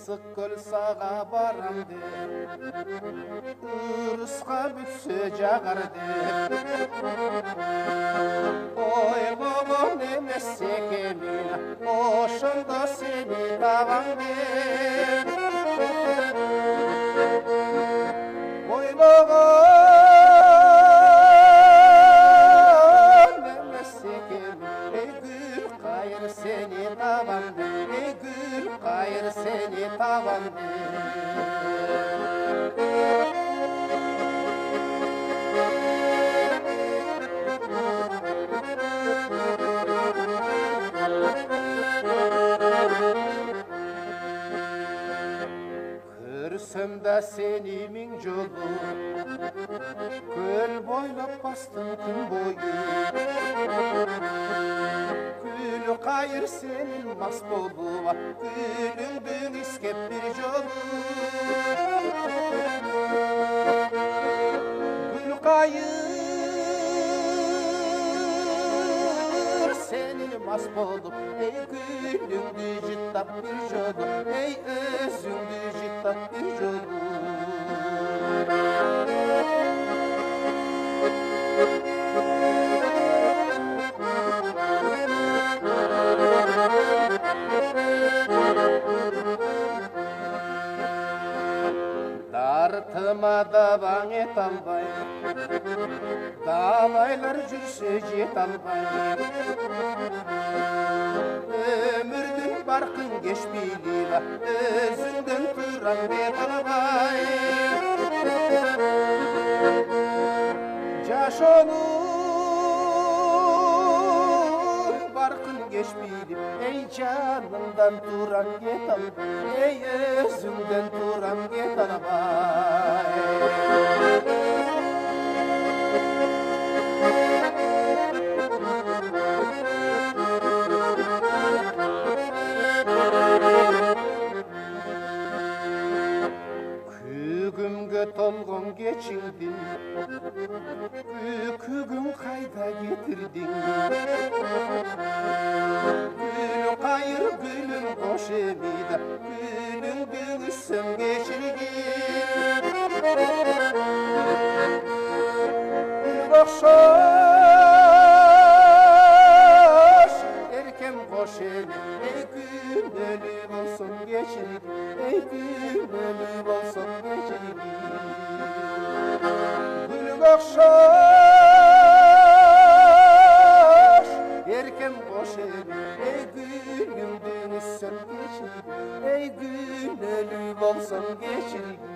ысык көл сага барам деп ырыска бүтсө жагар деп ойлогон эмес экенмин ошондо сени табам деп ойлогон эмес экенмин эй гүл кайыр сени табам деп эй гүл кайыр сени табам деп көрсөм да сени миң жолу көл бойлоп бастым күн бою гүл кайыр сенин мас болуп гүлүңдү искеп бир жолу гүл кайыр сенин мас болуп эй гүлүңдү жыттап бир жолу эй өзүңдү жыттап бир жолу Дартыма да баң ете албай далайлар жүрсө жете албай өмүрдүн баркын кечпейли өзүңдөн турам бет албай жашоонун баркын кечпейли эй жанымдан турам кете албай эй өзүңдөн турам кете албай Күгүмгө толгон кечиңдин күгүң кайда кетирдиң гүл кайыр гүлүм кош эмида гүлүңдү үзсөм кечиргин гүлгө окшош эркем кош эми эй күнөөлүү болсоң кечиргин эй күнөөлүү болсоң кечиргин гүлгө окшош эркем кош эми эй гүлүңдү үзсөм кечиргин эй күнөөлүү болсоң кечиргин